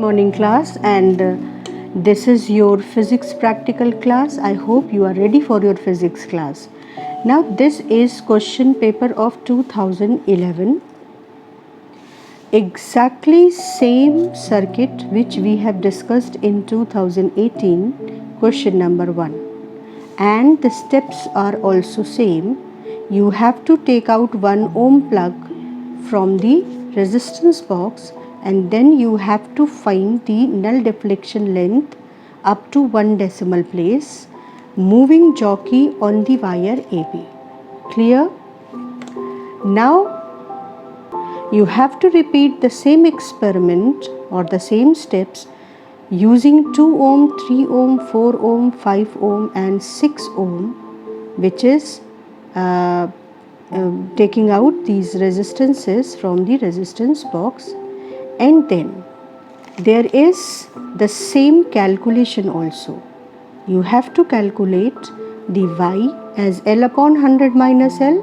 morning class, and this is your physics practical class. I hope you are ready for your physics class. Now this is question paper of 2011. Exactly same circuit which we have discussed in 2018, question number 1. And the steps are also same. You have to take out 1 ohm plug from the resistance box, and then you have to find the null deflection length up to 1 decimal place, moving jockey on the wire AB. Clear? Now you have to repeat the same experiment or the same steps using 2 ohm, 3 ohm, 4 ohm, 5 ohm and 6 ohm, which is taking out these resistances from the resistance box. And then there is the same calculation also. You have to calculate the y as L upon 100 minus L,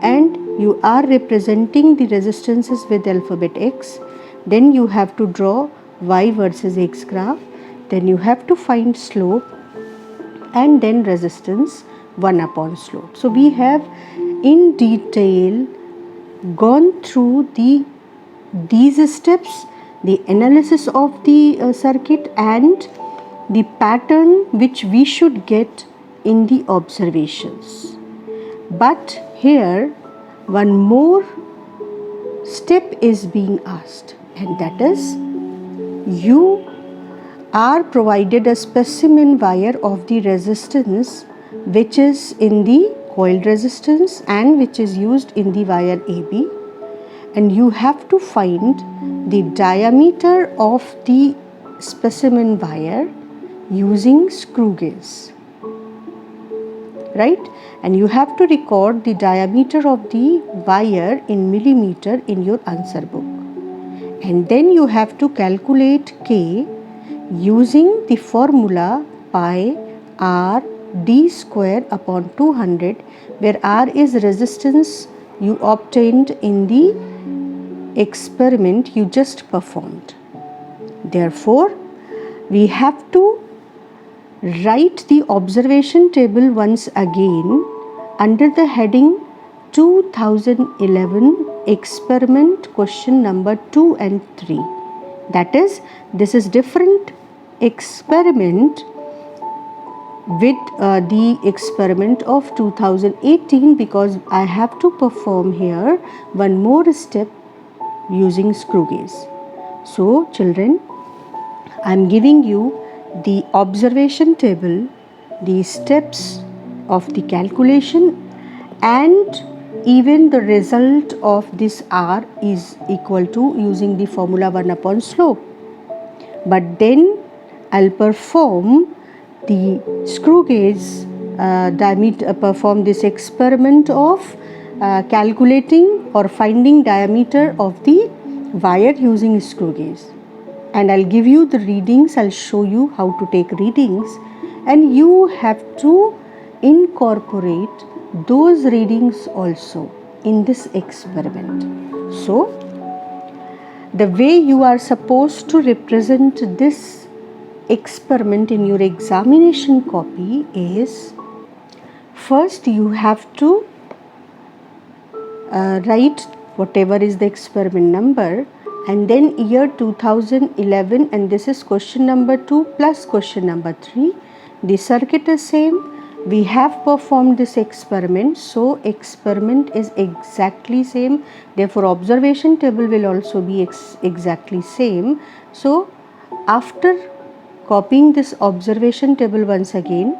and you are representing the resistances with alphabet X. Then you have to draw y versus X graph. Then you have to find slope and then resistance 1 upon slope. So we have in detail gone through these steps, the analysis of the circuit and the pattern which we should get in the observations. But here one more step is being asked, and that is you are provided a specimen wire of the resistance which is in the coil resistance and which is used in the wire AB, and you have to find the diameter of the specimen wire using screw gauge, right? And you have to record the diameter of the wire in millimeter in your answer book, and then you have to calculate K using the formula pi r d square upon 200, where r is resistance you obtained in the experiment you just performed. Therefore, we have to write the observation table once again under the heading 2011 experiment question number 2 and 3. That is, this is different experiment with the experiment of 2018, because I have to perform here one more step using screw gauge. So children, I am giving you the observation table, the steps of the calculation, and even the result of this R is equal to using the formula 1 upon slope. But then I'll perform the screw gauge diameter, perform this experiment of calculating or finding diameter of the wire using screw gauge. And I'll give you the readings, I'll show you how to take readings, and you have to incorporate those readings also in this experiment. So, the way you are supposed to represent this experiment in your examination copy is, first you have to write whatever is the experiment number, and then year 2011, and this is question number 2 plus question number 3. The circuit is same. We have performed this experiment, so experiment is exactly same. Therefore, observation table will also be exactly same. So, after copying this observation table once again,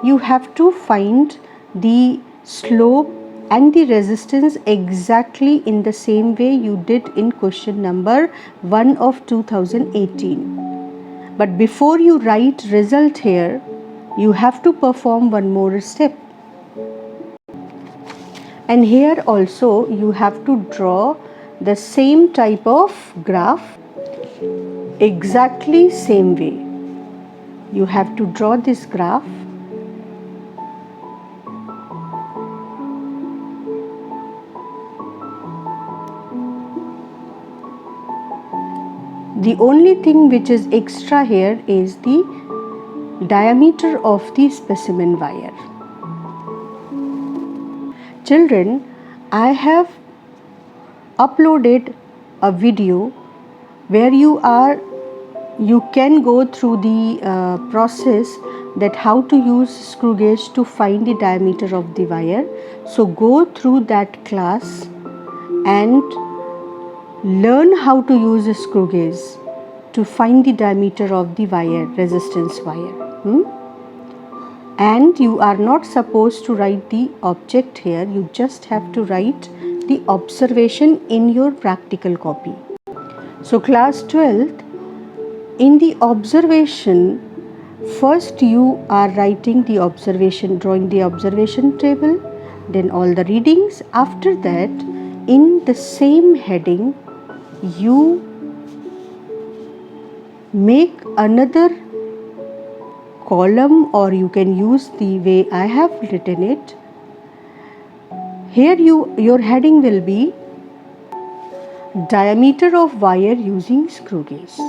you have to find the slope and the resistance exactly in the same way you did in question number 1 of 2018. But before you write result here, you have to perform one more step. And here also you have to draw the same type of graph, exactly same way. You have to draw this graph. The only thing which is extra here is the diameter of the specimen wire. Children, I have uploaded a video where you can go through the process that how to use screw gauge to find the diameter of the wire. So go through that class and learn how to use a screw gauge to find the diameter of the wire, resistance wire. And you are not supposed to write the object here, you just have to write the observation in your practical copy. So class 12th, in the observation, first you are writing the observation, drawing the observation table, then all the readings. After that, in the same heading, you make another column, or you can use the way I have written it. Here your heading will be diameter of wire using screw gauge,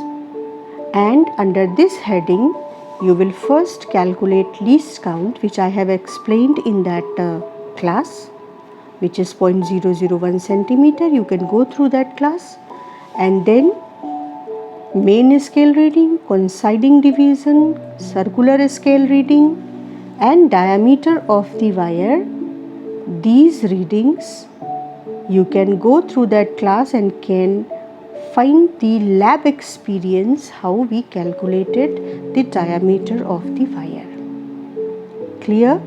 and under this heading you will first calculate least count, which I have explained in that class, which is 0.001 centimeter. You can go through that class, and then main scale reading, coinciding division, circular scale reading, and diameter of the wire. These readings you can go through that class and can find the lab experience how we calculated the diameter of the wire. Clear?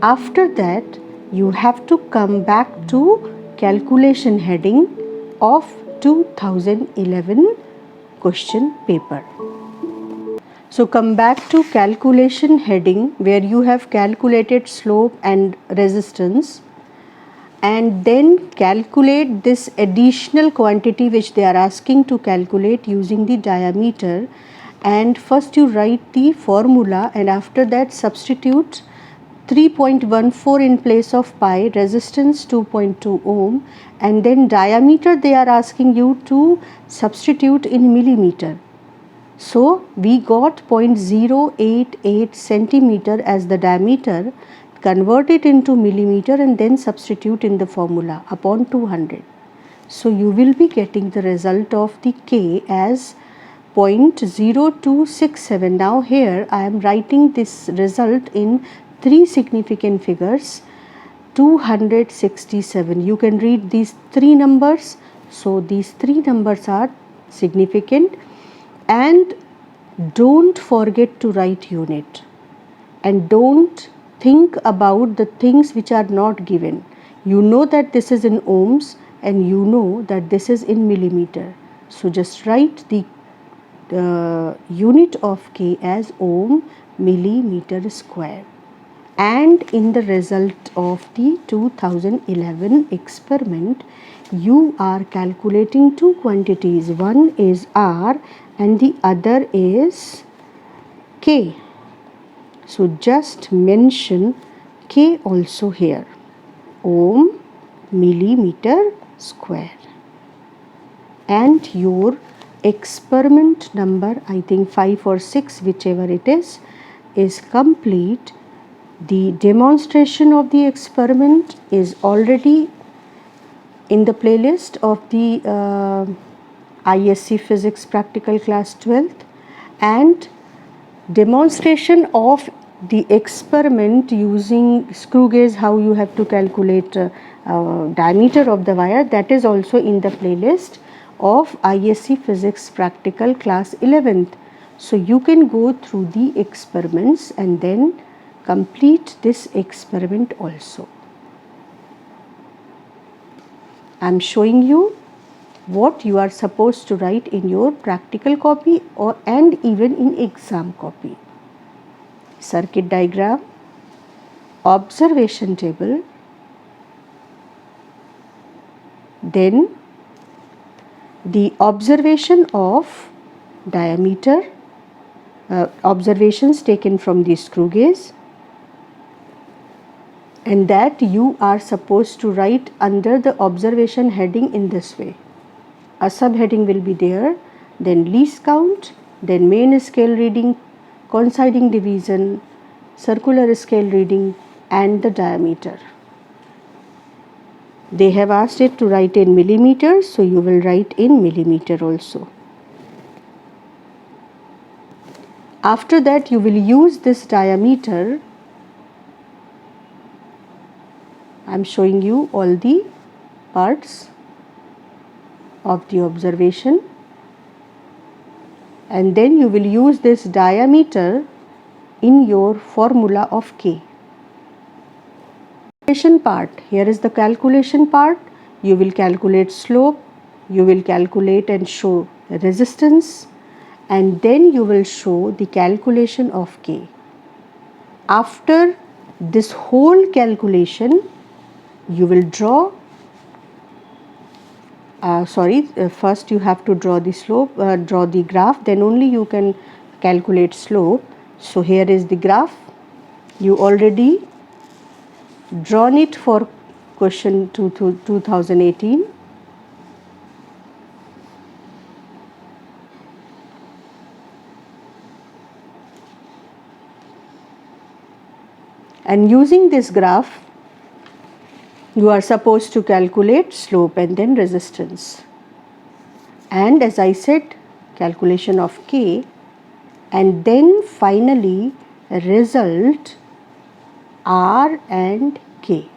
After that, you have to come back to calculation heading of 2011 question paper. So come back to calculation heading where you have calculated slope and resistance, and then calculate this additional quantity which they are asking to calculate using the diameter. And first you write the formula, and after that substitute 3.14 in place of pi, resistance 2.2 ohm, and then diameter they are asking you to substitute in millimeter. So we got 0.088 centimeter as the diameter. Convert it into millimeter and then substitute in the formula upon 200. So you will be getting the result of the K as 0.0267. Now here I am writing this result in 3 significant figures, 267. You can read these 3 numbers. So these 3 numbers are significant, and don't forget to write unit, and don't think about the things which are not given. You know that this is in ohms and you know that this is in millimeter. So just write the unit of K as ohm millimeter square. And in the result of the 2011 experiment, you are calculating 2 quantities. One is R and the other is K. So just mention K also here, ohm millimeter square. And your experiment number, I think 5 or 6, whichever it is complete. The demonstration of the experiment is already in the playlist of the ISC Physics Practical Class 12th, and demonstration of the experiment using screw gauge, how you have to calculate diameter of the wire, that is also in the playlist of ISC Physics Practical Class 11th. So you can go through the experiments and then complete this experiment also. I am showing you what you are supposed to write in your practical copy and even in exam copy. Circuit diagram, observation table, then the observation of diameter, observations taken from the screw gauge, and that you are supposed to write under the observation heading in this way. A subheading will be there, then least count, then main scale reading, coinciding division, circular scale reading, and the diameter. They have asked it to write in millimeters, so you will write in millimeter also. After that, you will use this diameter. I am showing you all the parts of the observation, and then you will use this diameter in your formula of K. Calculation part. Here is the calculation part. You will calculate slope, you will calculate and show resistance, and then you will show the calculation of K. After this whole calculation, you will draw first you have to draw the slope, draw the graph, then only you can calculate slope. So here is the graph. You already drawn it for question 2018. And using this graph, you are supposed to calculate slope and then resistance. And as I said, calculation of K, and then finally result R and K.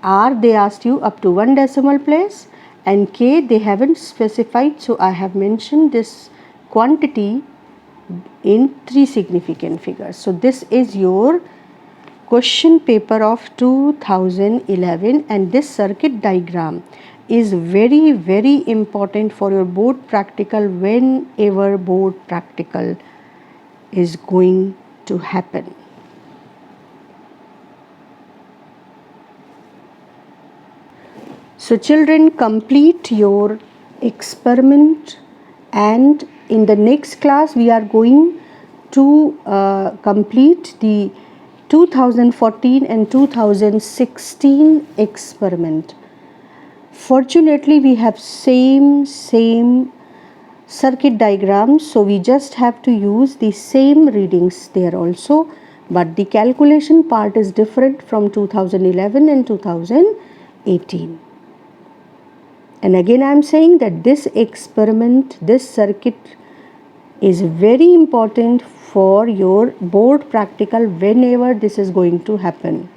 R they asked you up to 1 decimal place, and K they haven't specified, so I have mentioned this quantity in 3 significant figures. So this is your question paper of 2011, and this circuit diagram is very, very important for your board practical whenever board practical is going to happen. So children, complete your experiment, and in the next class we are going to complete the 2014 and 2016 experiment. Fortunately, we have same circuit diagrams, so we just have to use the same readings there also, but the calculation part is different from 2011 and 2018. And again I am saying that this experiment, this circuit is very important for your board practical whenever this is going to happen.